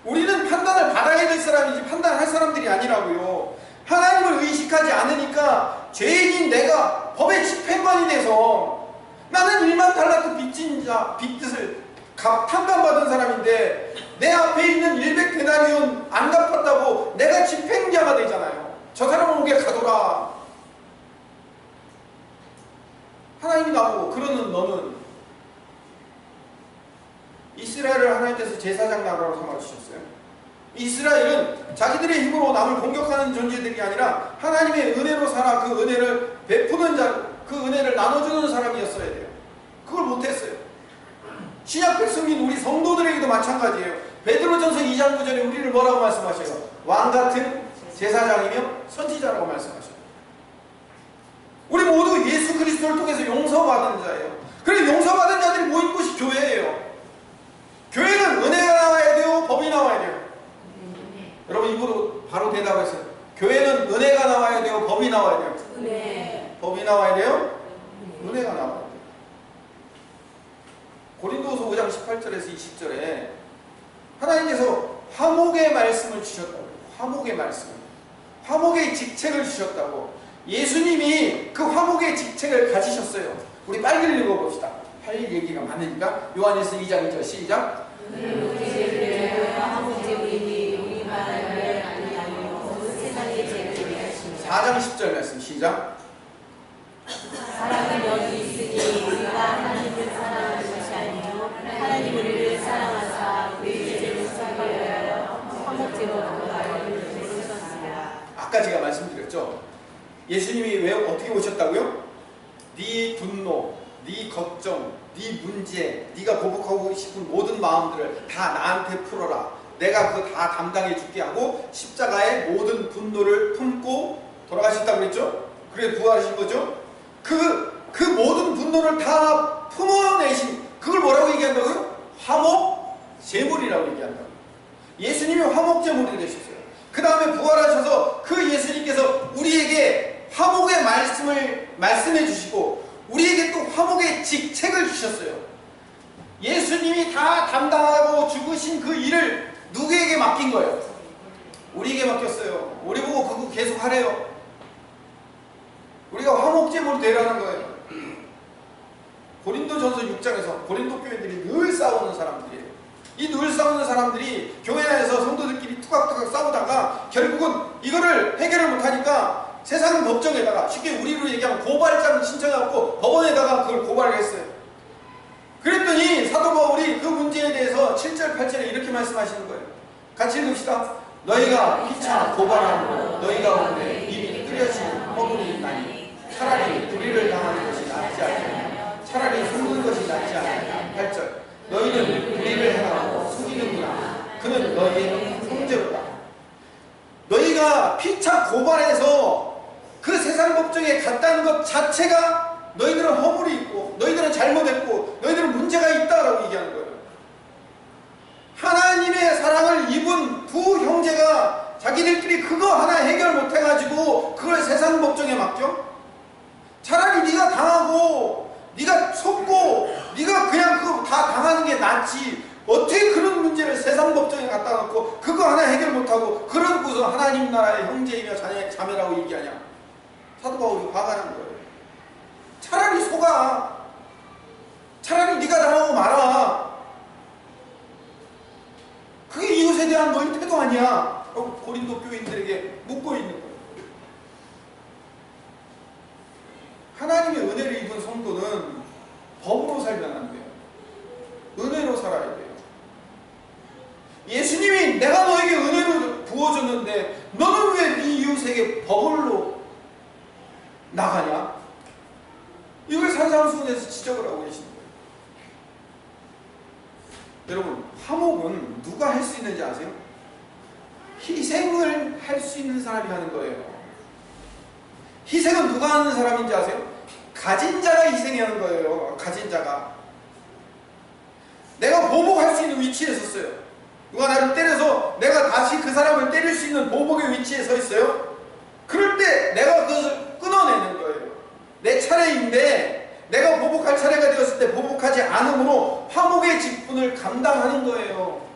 Speaker 1: 우리는 판단을 받아야 될 사람이지 판단할 사람들이 아니라고요. 하나님을 의식하지 않으니까 죄인인 내가 법의 집행관이 돼서 나는 1만 달란트 빚진 자, 빚을 탕감받은 사람인데 내 앞에 있는 100데나리온 안 갚았다고 내가 집행자가 되잖아요. 저 사람은 오게 가둬라. 하나님이 나보고 그러는 너는 이스라엘을 하나님께서 제사장 나라로 삼아주셨어요. 이스라엘은 자기들의 힘으로 남을 공격하는 존재들이 아니라 하나님의 은혜로 살아 그 은혜를 베푸는 자, 그 은혜를 나눠주는 사람이었어야 돼요. 그걸 못했어요. 신약 백성인 우리 성도들에게도 마찬가지예요. 베드로전서 2장 9절에 우리를 뭐라고 말씀하셔요? 왕같은 제사장이며 선지자라고 말씀하셔요. 우리 모두 예수 그리스도를 통해서 용서받은 자예요. 그래서 용서받은 자들이 모인 곳이 교회예요. 교회는 은혜가 나와야 돼요? 법이 나와야 돼요? 여러분 입으로 바로 대답했어요. 교회는 은혜가 나와야 돼요? 법이 나와야 돼요? 법이 나와야 돼요? 은혜가 나와야 돼요. 고린도후서 5장 18절에서 20절에 하나님께서 화목의 말씀을 주셨다고. 화목의 말씀. 화목의 직책을 주셨다고. 예수님이 그 화목의 직책을 가지셨어요. 우리 빨리 읽어봅시다. 할 얘기가 많으니까. 요한일서 2장 2절 시작. 4장 10절 말씀 시작.
Speaker 2: 사랑은 여기 있으니 우리가 하나님을 사랑하는 것이 아니요 하나님 우리를 사랑하사 우리 죄를 사하여 위하여 화목제로 부르셨습니다.
Speaker 1: 아까 제가 말씀드렸죠. 예수님이 왜 어떻게 오셨다고요? 네 분노, 네 걱정, 네 문제, 네가 고백하고 싶은 모든 마음들을 다 나한테 풀어라. 내가 그거 다 담당해 줄게 하고 십자가의 모든 분노를 품고 돌아가셨다고 그랬죠? 그래 부활하신 거죠? 그 모든 분노를 다 품어내신 그걸 뭐라고 얘기한다고요? 화목 제물이라고 얘기한다고. 예수님이 화목 제물이 되셨어요. 그 다음에 부활하셔서 그 예수님께서 우리에게 화목의 말씀을 말씀해 주시고 우리에게 또 화목의 직책을 주셨어요. 예수님이 다 담당하고 죽으신 그 일을 누구에게 맡긴 거예요? 우리에게 맡겼어요. 우리 보고 그거 계속 하래요. 우리가 화목제물이 되라는 거예요. 고린도전서 6장에서 고린도 교회들이 늘 싸우는 사람들이에요. 이 늘 싸우는 사람들이 교회 안에서 성도들끼리 투각투각 싸우다가 결국은 이거를 해결을 못하니까 세상 법정에다가 쉽게 우리로 얘기하면 고발장을 신청해갖고 법원에다가 그걸 고발을 했어요. 그랬더니 사도 바울이 그 문제에 대해서 7절 8절에 이렇게 말씀하시는 거예요. 같이 읽읍시다. 너희가 피차 고발함으로 너희 가운데 이미 끓여진 허물이 있나니 차라리 불의를 당하는 것이 낫지 않느냐. 차라리 숨는 것이 낫지 않느냐. 8절. 너희는 불의를 행하고 숨기는구나. 그는 너희의 형제로다. 너희가 피차 고발해서 그 세상 법정에 갔다는 것 자체가 너희들은 허물이 있고 너희들은 잘못했고 너희들은 문제가 있다라고 얘기하는 거예요. 하나님의 사랑을 입은 두 형제가 자기들끼리 그거 하나 해결 못해가지고 그걸 세상 법정에 맡겨? 차라리 네가 당하고 네가 속고 네가 그냥 그거 다 당하는 게 낫지. 어떻게 그런 문제를 세상 법정에 갖다 놓고 그거 하나 해결 못하고 그러고서 하나님 나라의 형제이며 자매라고 얘기하냐. 사도 바울이 화가 난 거예요. 차라리 속아. 차라리 네가 당하고 말아. 그게 이웃에 대한 너희 태도 아니야. 라고 고린도 교인들에게 묻고 있는 거예요. 하나님의 은혜를 입은 성도는 법으로 살면 안 돼요. 은혜로 살아야 돼요. 예수님이 내가 너에게 은혜를 부어줬는데 너는 왜 네 이웃에게 법으로 나가냐? 이걸 산상수훈에서 지적을 하고 계시는 거예요. 여러분, 화목은 누가 할 수 있는지 아세요? 희생을 할 수 있는 사람이 하는 거예요. 희생은 누가 하는 사람인지 아세요? 가진 자가 희생하는 거예요. 가진 자가. 내가 보복할 수 있는 위치에 섰어요. 누가 나를 때려서 내가 다시 그 사람을 때릴 수 있는 보복의 위치에 서 있어요. 그럴 때 내가 그것을 끊어내는 거예요. 내 차례인데 내가 보복할 차례가 되었을 때 보복하지 않으므로 화목의 직분을 감당하는 거예요.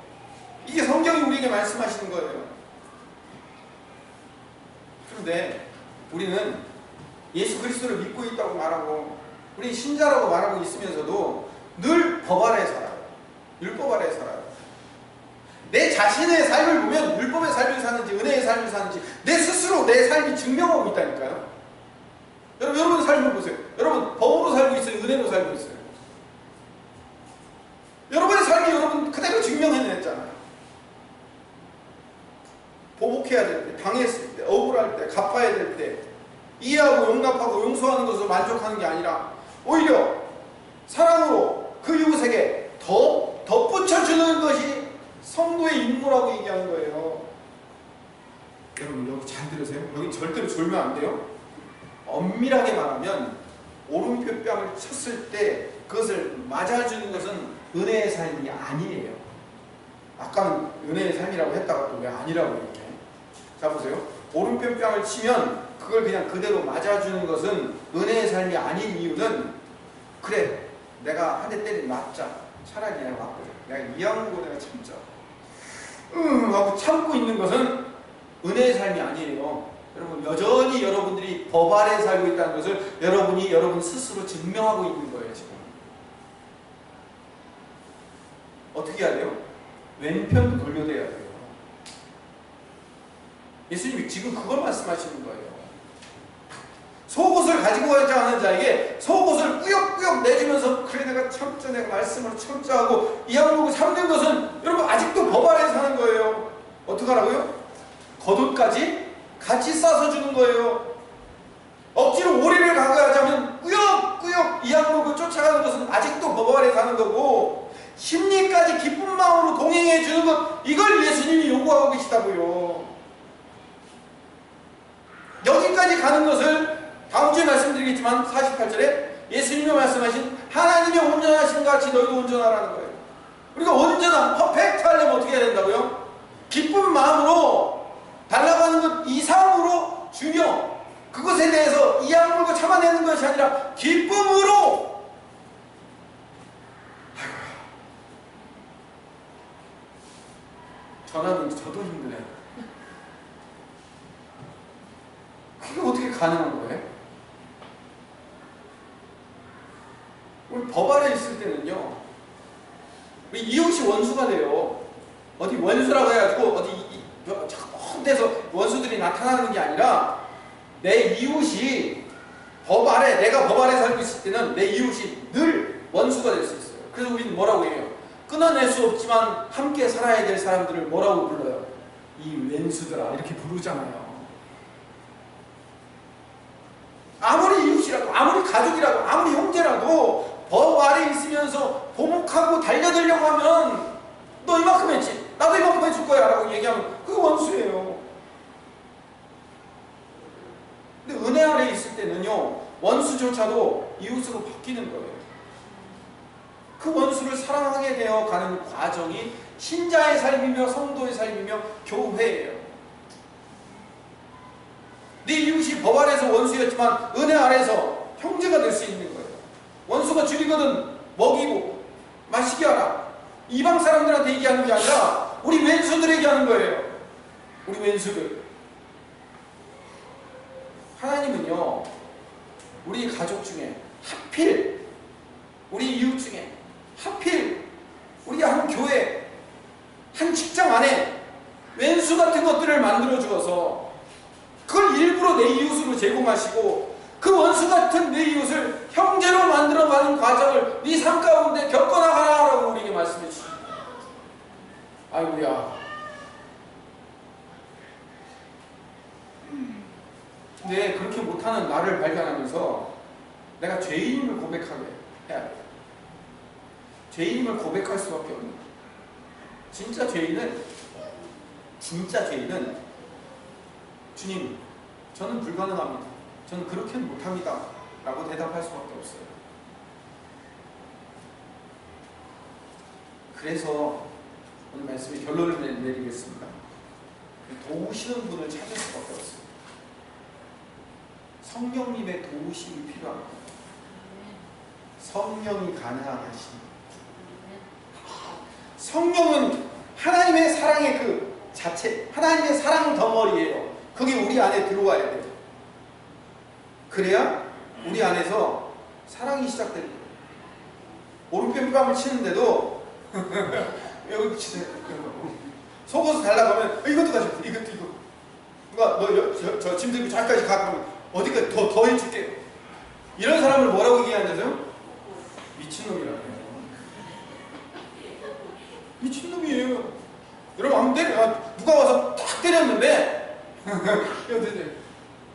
Speaker 1: 이게 성경이 우리에게 말씀하시는 거예요. 그런데 우리는 예수 그리스도를 믿고 있다고 말하고 우리 신자라고 말하고 있으면서도 늘 법 아래 살아요. 율법 아래 살아요. 내 자신의 삶을 보면 율법의 삶을 사는지 은혜의 삶을 사는지 내 스스로 내 삶이 증명하고 있다니까요. 여러분 삶을 보세요. 여러분 법으로 살고 있어요? 은혜로 살고 있어요? 여러분의 삶이 여러분 그대로 증명해냈잖아요. 보복해야 될 때, 당했을 때, 억울할 때, 갚아야 될 때 이해하고 용납하고 용서하는 것으로 만족하는 게 아니라 오히려 사랑으로 그 이웃에게 더 덧붙여주는 것이 성도의 임무라고 얘기하는 거예요. 여러분 여기 잘 들으세요. 여기 절대로 졸면 안 돼요. 엄밀하게 말하면 오른뼈뺨을 쳤을 때 그것을 맞아주는 것은 은혜의 삶이 아니에요. 아까는 은혜의 삶이라고 했다가 또 왜 아니라고 얘기해. 자 보세요. 오른뼈뺨을 치면 그걸 그냥 그대로 맞아주는 것은 은혜의 삶이 아닌 이유는 그래 내가 한 대 때리면 맞자. 차라리 내가 맞거든. 내가 이해하고 내가 참자. 하고 참고 있는 것은 은혜의 삶이 아니에요. 여러분 여전히 여러분들이 법 아래 살고 있다는 것을 여러분이 여러분 스스로 증명하고 있는 거예요. 지금 어떻게 해야 돼요? 왼편도 돌려대야 돼요. 예수님이 지금 그걸 말씀하시는 거예요. 속옷을 가지고 가지 않은 자에게 속옷을 꾸역꾸역 내주면서 그래 내가 참자 내가 말씀으로 참자 하고 이악물고 참는 것은 여러분 아직도 법 아래 사는 거예요. 어떡하라고요? 겉옷까지 같이 싸서 주는 거예요. 억지로 오리를 가져가자면 꾸역꾸역 이악물고 쫓아가는 것은 아직도 법 아래 사는 거고 심리까지 기쁜 마음으로 동행해 주는 것 이걸 예수님이 요구하고 계시다고요. 여기까지 가는 것을 다음 주에 말씀드리겠지만 48절에 예수님이 말씀하신 하나님의 온전하신 같이 너희도 온전하라는 거예요. 우리가 온전한 퍼펙트 하려면 어떻게 해야 된다고요? 기쁜 마음으로 달라고 하는 것 이상으로 주며 그것에 대해서 이악물고 참아내는 것이 아니라 기쁨으로 전화는 저도 힘드네요. 그게 어떻게 가능한 거예요? 우리 법 아래 있을 때는요, 우리 이웃이 원수가 돼요. 어디 원수라고 해가지고 어디 먼 데서 원수들이 나타나는 게 아니라 내 이웃이 법 아래, 내가 법 아래 살고 있을 때는 내 이웃이 늘 원수가 될 수 있어요. 그래서 우리는 뭐라고 해요? 끊어낼 수 없지만 함께 살아야 될 사람들을 뭐라고 불러요? 이 왼수들아 이렇게 부르잖아요. 아무리 이웃이라도 아무리 가족이라도 아무리 형제라도 법 아래 있으면서 보복하고 달려들려고 하면 너 이만큼 했지 나도 이만큼 해줄 거야 라고 얘기하면 그게 원수예요. 근데 은혜 아래 있을 때는요 원수조차도 이웃으로 바뀌는 거예요. 그 원수를 사랑하게 되어 가는 과정이 신자의 삶이며 성도의 삶이며 교회예요. 네 이웃이 법 아래에서 원수였지만 은혜 아래에서 형제가 될 수 있는 거예요. 원수가 줄이거든 먹이고 마시게 하라. 이방 사람들한테 얘기하는 게 아니라 우리 왼수들에게 하는 거예요. 우리 왼수들. 하나님은요 우리 가족 중에 하필 우리 이웃 중에 하필 우리 한 교회 한 직장 안에 왼수 같은 것들을 만들어 주어서 그걸 일부러 내 이웃으로 제공하시고 그 원수 같은 내 이웃을 형제로 만들어가는 과정을 네 삶 가운데 겪어나가라라고 우리에게 말씀해 주십니다. 아이고야. 근데 그렇게 못하는 나를 발견하면서 내가 죄인임을 고백하게 해야 돼. 죄인임을 고백할 수밖에 없는 거야. 진짜 죄인은 주님 저는 불가능합니다. 저는 그렇게는 못합니다 라고 대답할 수밖에 없어요. 그래서 오늘 말씀에 결론을 내리겠습니다. 도우시는 분을 찾을 수밖에 없어요. 성령님의 도우심이 필요합니다. 성령이 가능하게 하십니다. 성령은 하나님의 사랑의 그 자체, 하나님의 사랑 덩어리예요. 그게 우리 안에 들어와야 돼요. 그래야 우리 안에서 사랑이 시작될 거예요. 오른편뺨을 치는데도 여기 치세요. 속옷을 달라고 하면 이것도 가져, 이것도 이거. 누가 너 저 짐 들고 저기까지 가 그러면 어디까지 더 해줄게. 이런 사람을 뭐라고 얘기하냐면요? 미친놈이라고 해요. 미친놈이에요. 여러분 한번 때려 누가 와서 탁 때렸는데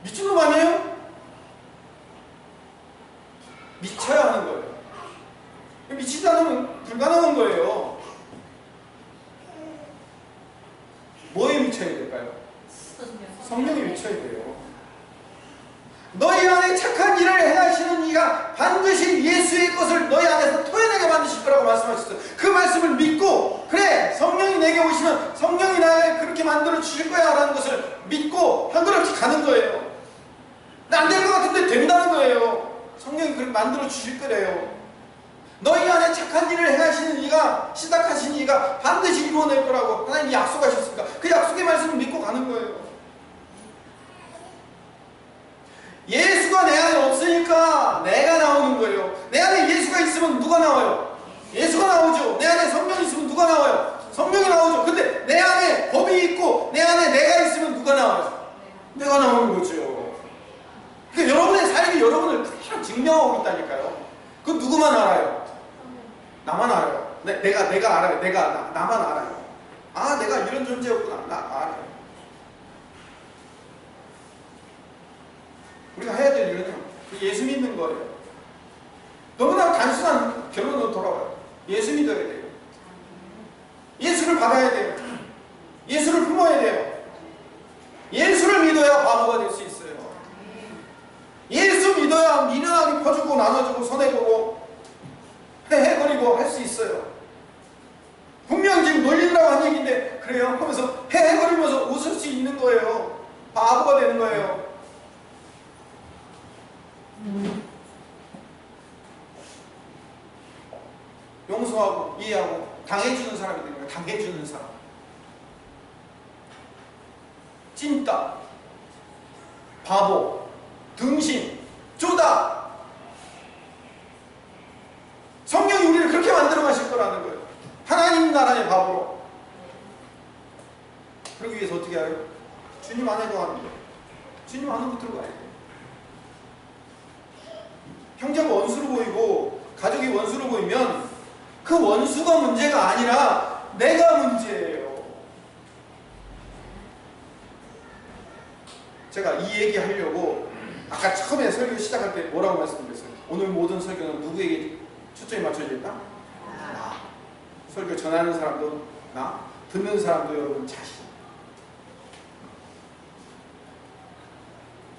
Speaker 1: 미친놈 아니에요? 미쳐야 하는 거예요. 미치지 않으면 불가능한 거예요. 뭐에 미쳐야 될까요? 성령에 미쳐야 돼요. 너희 안에 착한 일을 행하시는 이가 반드시 예수의 것을 너희 안에서 토해내게 만드실 거라고 말씀하셨어요. 그 말씀을 믿고, 그래, 성령이 내게 오시면 성령이 나를 그렇게 만들어 주실 거야 라는 것을 믿고 한 걸음씩 가는 거예요. 안 될 것 같은데 된다는 거예요. 성령이 그렇게 만들어 주실 거래요. 너희 안에 착한 일을 행하시는 이가, 시작하신 이가 반드시 이루어낼 거라고 하나님이 약속하셨으니까 그 약속의 말씀을 믿고 가는 거예요. 예수가 내 안에 없으니까 내가 나오는 거예요. 내 안에 예수가 있으면 누가 나와요? 예수가 나오죠. 내 안에 성령이 있으면 누가 나와요? 성령이 나오죠. 근데 내 안에 법이 있고 내 안에 내가 있으면 누가 나와요? 내가 나오는 거죠. 그러니까 여러분의 삶이 여러분을 그냥 증명하고 있다니까요. 그 누구만 알아요? 나만 알아요. 내가 알아요. 나만 알아요. 아, 내가 이런 존재였구나. 나 알아요. 우리가 해야 될 일은요, 예수 믿는 거예요. 너무나 단순한 결론으로 돌아와요. 예수 믿어야 돼요. 예수를 받아야 돼요. 예수를 품어야 돼요. 예수를 믿어야 바보가 될 수 있어요. 예수 믿어야 미련하게 퍼주고 나눠주고 손해보고 헤헤거리고 할 수 있어요. 분명 지금 놀리려고 한 얘기인데 그래요 하면서 헤헤거리면서 웃을 수 있는 거예요. 바보가 되는 거예요. 용서하고 이해하고 당해주는 사람이 되는 거예요. 당해주는 사람. 찐따, 바보, 등신, 쪼다. 성령이 우리를 그렇게 만들어 가실 거라는 거예요. 하나님 나라의 바보로. 그러기 위해서 어떻게 해요? 주님 안에 거하는 거예요. 주님 안에 들어가야 돼요. 형제가 원수로 보이고 가족이 원수로 보이면 그 원수가 문제가 아니라 내가 문제예요. 제가 이 얘기 하려고 아까 처음에 설교 시작할 때 뭐라고 말씀드렸어요? 오늘 모든 설교는 누구에게 초점이 맞춰져 있다? 나. 설교 전하는 사람도 나, 듣는 사람도 여러분 자신.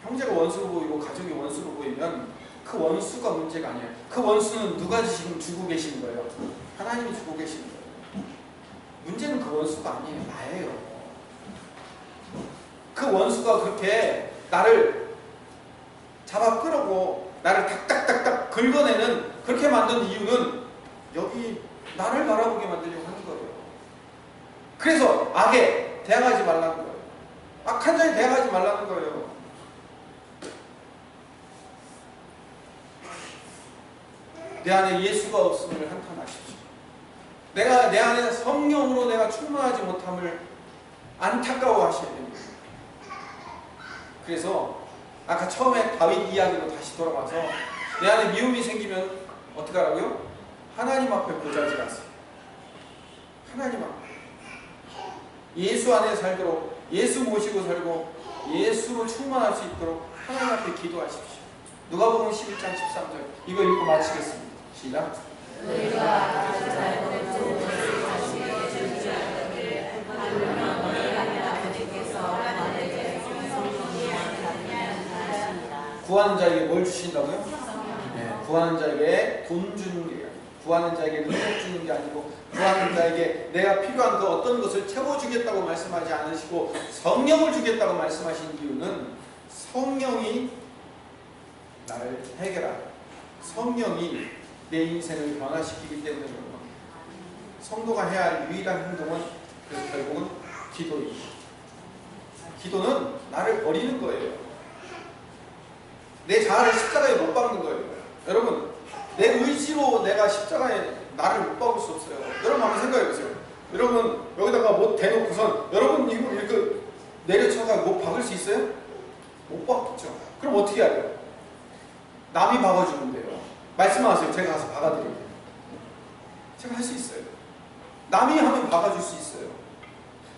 Speaker 1: 형제가 원수로 보이고 가족이 원수로 보이면 그 원수가 문제가 아니에요. 그 원수는 누가 지금 주고 계시는 거예요? 하나님이 주고 계시는 거예요. 문제는 그 원수가 아니에요. 나예요. 그 원수가 그렇게 나를 잡아 끌고 나를 닥닥닥닥 긁어내는 그렇게 만든 이유는 여기 나를 바라보게 만들려고 하는 거예요. 그래서 악에 대항하지 말라는 거예요. 악한 자에 대항하지 말라는 거예요. 내 안에 예수가 없음을 한탄하십시오. 내 안에 성령으로 내가 충만하지 못함을 안타까워 하셔야 됩니다. 그래서 아까 처음에 다윗 이야기로 다시 돌아가서 내 안에 미움이 생기면 어떻게 하라고요? 하나님 앞에 고자질 하세요. 하나님 앞에 예수 안에 살도록 예수 모시고 살고 예수로 충만할 수 있도록 하나님 앞에 기도하십시오. 누가복음 11장 13절 이거 읽고 마치겠습니다. 시작. 구하는 자에게 뭘 주신다고요? 네, 구하는 자에게 돈 주는 게 아니고, 구하는 자에게 능력 주는 게 아니고, 구하는 자에게 내가 필요한 그 어떤 것을 채워주겠다고 말씀하지 않으시고 성령을 주겠다고 말씀하신 이유는 성령이 나를 해결하고 성령이 내 인생을 변화시키기 때문에 그런 겁니다. 성도가 해야 할 유일한 행동은 그래서 결국은 기도입니다. 기도는 나를 버리는 거예요. 내 자아를 십자가에 못 박는 거예요. 여러분, 내 의지로 내가 십자가에 나를 못 박을 수 없어요. 여러분 한번 생각해 보세요. 여러분 여기다가 뭐 대놓고선 여러분 이거 이렇게 내려쳐가 못 박을 수 있어요? 못 박겠죠. 그럼 어떻게 해야 돼요? 남이 박아주는데요. 말씀하세요. 제가 가서 박아드릴게요. 제가 할 수 있어요. 남이 하면 박아줄 수 있어요.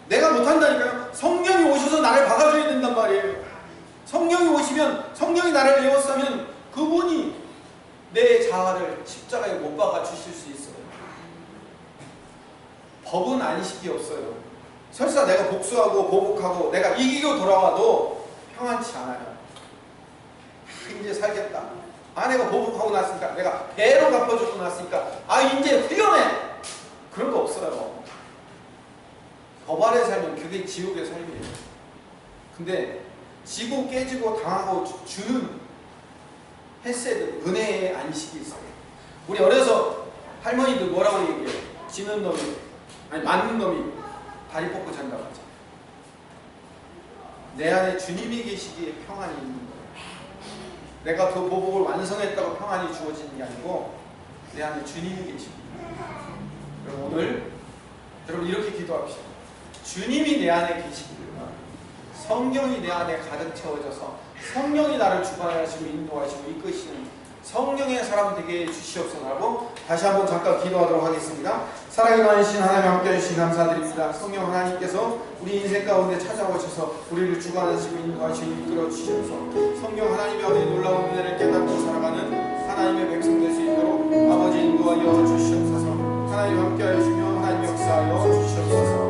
Speaker 1: 내가 못한다니까요. 성령이 오셔서 나를 박아줘야 된단 말이에요. 성령이 오시면 성령이 나를 에워싸면 그분이 내 자아를 십자가에 못 박아 주실 수 있어요. 법은 안식이 없어요. 설사 내가 복수하고 보복하고 내가 이기고 돌아와도 평안치 않아요. 이제 살겠다. 내가 보복하고 났으니까, 내가 배로 갚아주고 났으니까 이제 후련해. 그런 거 없어요. 법 아래 살면 그게 지옥의 삶이에요. 근데 지고 깨지고 당하고 주는 헤세드, 은혜의 안식이 있어요. 우리 어려서 할머니들 뭐라고 얘기해요? 지는 놈이, 맞는 놈이 다리 뻗고 잔다고 하죠. 내 안에 주님이 계시기에 평안이 있는 거예요. 내가 그 보복을 완성했다고 평안이 주어지는 게 아니고 내 안에 주님이 계십니다. 그럼 오늘 여러분 이렇게 기도합시다. 주님이 내 안에 계시기를, 성령이 내 안에 가득 채워져서 성령이 나를 주관하시고 인도하시고 이끄시는 성령의 사람 되게 해주시옵소서라고 다시 한번 잠깐 기도하도록 하겠습니다. 사랑이 많으신 하나님 함께 해주신 감사드립니다. 성령 하나님께서 우리 인생 가운데 찾아오셔서 우리를 주관하시고 인도하시고 이끌어 주셔서 성령 하나님의 어린 놀라운 은혜를 깨닫고 살아가는 하나님의